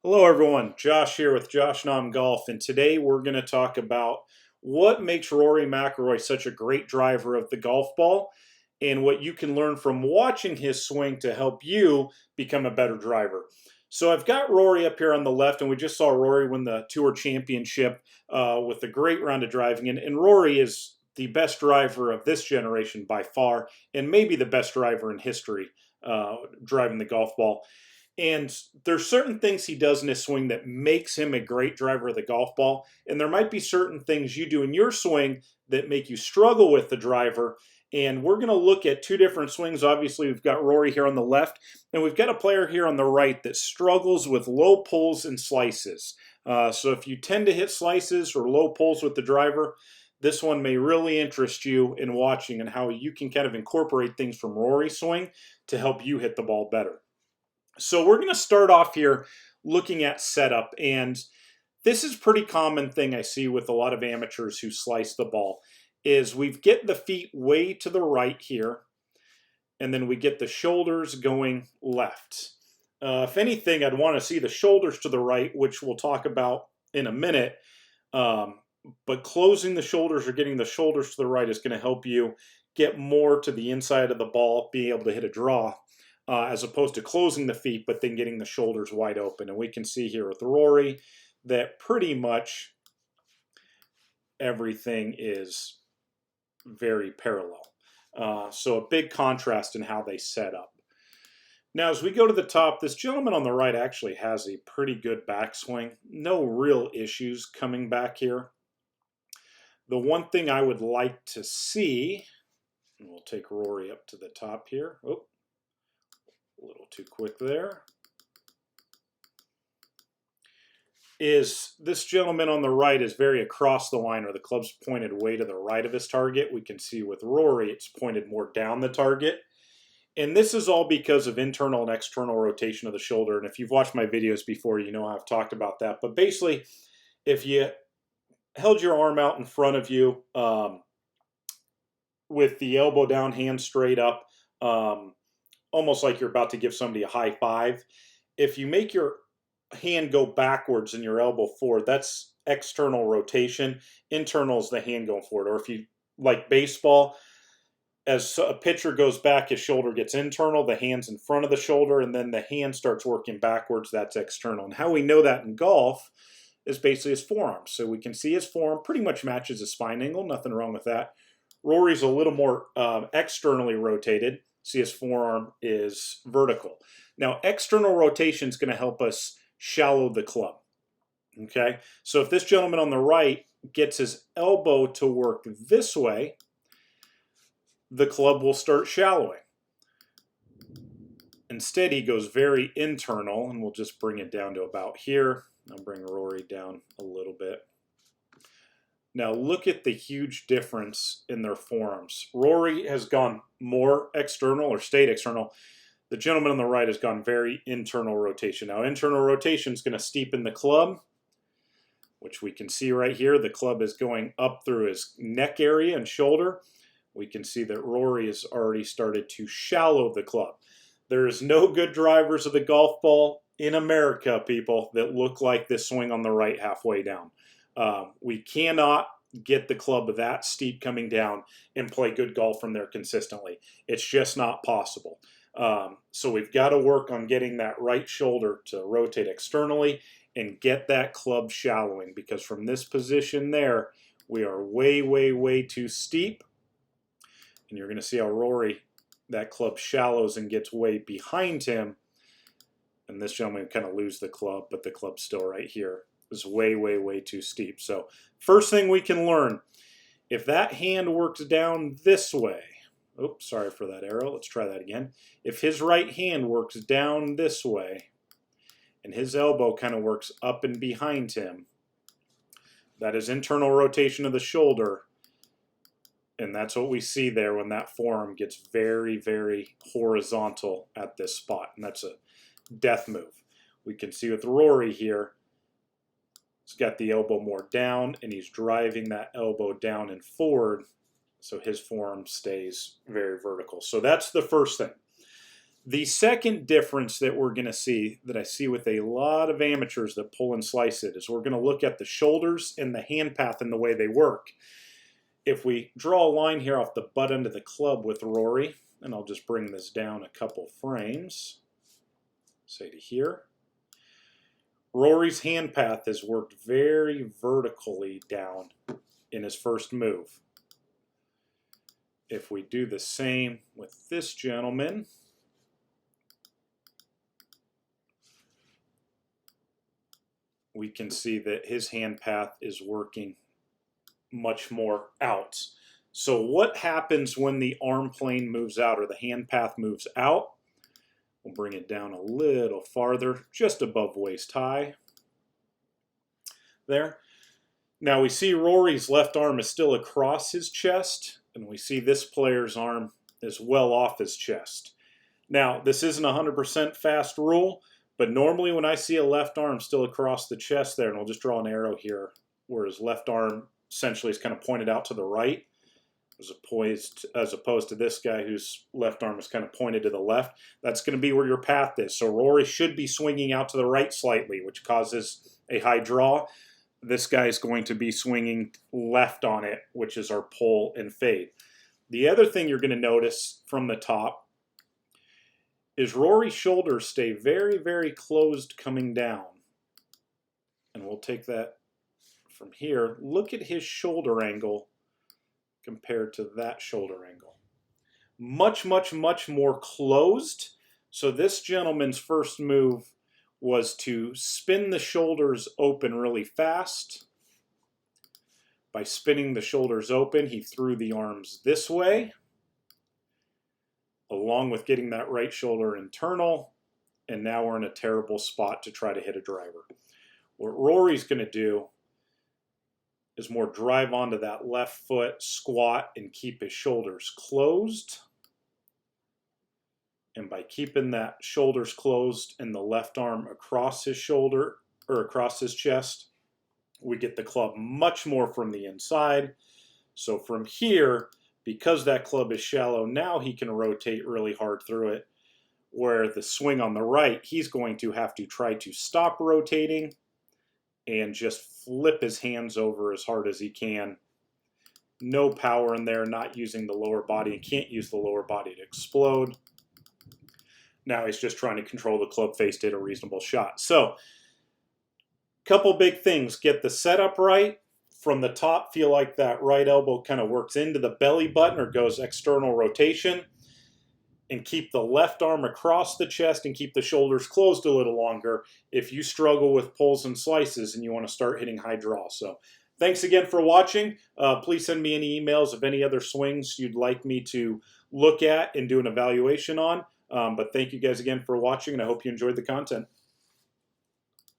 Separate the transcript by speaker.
Speaker 1: Hello, everyone. Josh here with Josh Nom Golf, and today we're going to talk about what makes Rory McIlroy such a great driver of the golf ball and what you can learn from watching his swing to help you become a better driver. So I've got Rory up here on the left, and we just saw Rory win the Tour Championship with a great round of driving. And Rory is the best driver of this generation by far, and maybe the best driver in history driving the golf ball. And there's certain things he does in his swing that makes him a great driver of the golf ball. And there might be certain things you do in your swing that make you struggle with the driver. And we're going to look at two different swings. Obviously, we've got Rory here on the left, and we've got a player here on the right that struggles with low pulls and slices. So if you tend to hit slices or low pulls with the driver, this one may really interest you in watching and how you can kind of incorporate things from Rory's swing to help you hit the ball better. So we're going to start off here looking at setup, and this is a pretty common thing I see with a lot of amateurs who slice the ball, is we get the feet way to the right here, and then we get the shoulders going left. If anything, I'd want to see the shoulders to the right, which we'll talk about in a minute, but closing the shoulders or getting the shoulders to the right is going to help you get more to the inside of the ball, be able to hit a draw. As opposed to closing the feet, but then getting the shoulders wide open. And we can see here with Rory that pretty much everything is very parallel. So a big contrast in how they set up. Now, as we go to the top, this gentleman on the right actually has a pretty good backswing. No real issues coming back here. The one thing I would like to see, and we'll take Rory up to the top here. Oh. A little too quick there. Is this gentleman on the right is very across the line, or the club's pointed way to the right of his target. We can see with Rory, it's pointed more down the target. And this is all because of internal and external rotation of the shoulder. And if you've watched my videos before, you know I've talked about that. But basically, if you held your arm out in front of you with the elbow down, hand straight up, almost like you're about to give somebody a high five. If you make your hand go backwards and your elbow forward, that's external rotation. Internal is the hand going forward. Or if you like baseball, as a pitcher goes back, his shoulder gets internal, the hand's in front of the shoulder, and then the hand starts working backwards, that's external. And how we know that in golf is basically his forearm. So we can see his forearm pretty much matches his spine angle, nothing wrong with that. Rory's a little more externally rotated. See, his forearm is vertical. Now, external rotation is going to help us shallow the club. Okay, so if this gentleman on the right gets his elbow to work this way, the club will start shallowing. Instead, he goes very internal, and we'll just bring it down to about here. I'll bring Rory down a little bit. Now look at the huge difference in their forearms. Rory has gone more external or stayed external. The gentleman on the right has gone very internal rotation. Now internal rotation is going to steepen the club, which we can see right here. The club is going up through his neck area and shoulder. We can see that Rory has already started to shallow the club. There is no good drivers of the golf ball in America, people, that look like this swing on the right halfway down. We cannot get the club that steep coming down and play good golf from there consistently. It's just not possible. So we've got to work on getting that right shoulder to rotate externally and get that club shallowing, because from this position there, we are way, way, way too steep. And you're going to see how Rory, that club shallows and gets way behind him. And this gentleman kind of lose the club, but the club's still right here. Is way, way, way too steep. So first thing we can learn, if that hand works down this way, oops, sorry for that arrow, let's try that again. If his right hand works down this way and his elbow kind of works up and behind him, that is internal rotation of the shoulder, and that's what we see there when that forearm gets very, very horizontal at this spot, and that's a death move. We can see with Rory here, he's got the elbow more down, and he's driving that elbow down and forward, so his forearm stays very vertical. So that's the first thing. The second difference that we're going to see, that I see with a lot of amateurs that pull and slice it, is we're going to look at the shoulders and the hand path and the way they work. If we draw a line here off the butt end of the club with Rory, and I'll just bring this down a couple frames, say to here, Rory's hand path has worked very vertically down in his first move. If we do the same with this gentleman, we can see that his hand path is working much more out. So what happens when the arm plane moves out or the hand path moves out? We'll bring it down a little farther, just above waist high. There. Now we see Rory's left arm is still across his chest, and we see this player's arm is well off his chest. Now, this isn't a 100% fast rule, but normally when I see a left arm still across the chest there, and we'll just draw an arrow here where his left arm essentially is kind of pointed out to the right, as opposed to this guy whose left arm is kind of pointed to the left, that's going to be where your path is. So Rory should be swinging out to the right slightly, which causes a high draw. This guy is going to be swinging left on it, which is our pull and fade. The other thing you're going to notice from the top is Rory's shoulders stay very, very closed coming down. And we'll take that from here. Look at his shoulder angle compared to that shoulder angle. Much, much, much more closed. So this gentleman's first move was to spin the shoulders open really fast. By spinning the shoulders open, he threw the arms this way, along with getting that right shoulder internal, and now we're in a terrible spot to try to hit a driver. What Rory's going to do is more drive onto that left foot, squat, and keep his shoulders closed. And by keeping that shoulders closed and the left arm across his shoulder, or across his chest, we get the club much more from the inside. So from here, because that club is shallow, now he can rotate really hard through it. Where the swing on the right, he's going to have to try to stop rotating and just flip his hands over as hard as he can. No power in there, not using the lower body. He can't use the lower body to explode. Now he's just trying to control the club face to hit a reasonable shot. So, couple big things. Get the setup right. From the top, feel like that right elbow kind of works into the belly button or goes external rotation. And keep the left arm across the chest and keep the shoulders closed a little longer if you struggle with pulls and slices and you want to start hitting high draw. So, thanks again for watching. Please send me any emails of any other swings you'd like me to look at and do an evaluation on. But thank you guys again for watching, and I hope you enjoyed the content.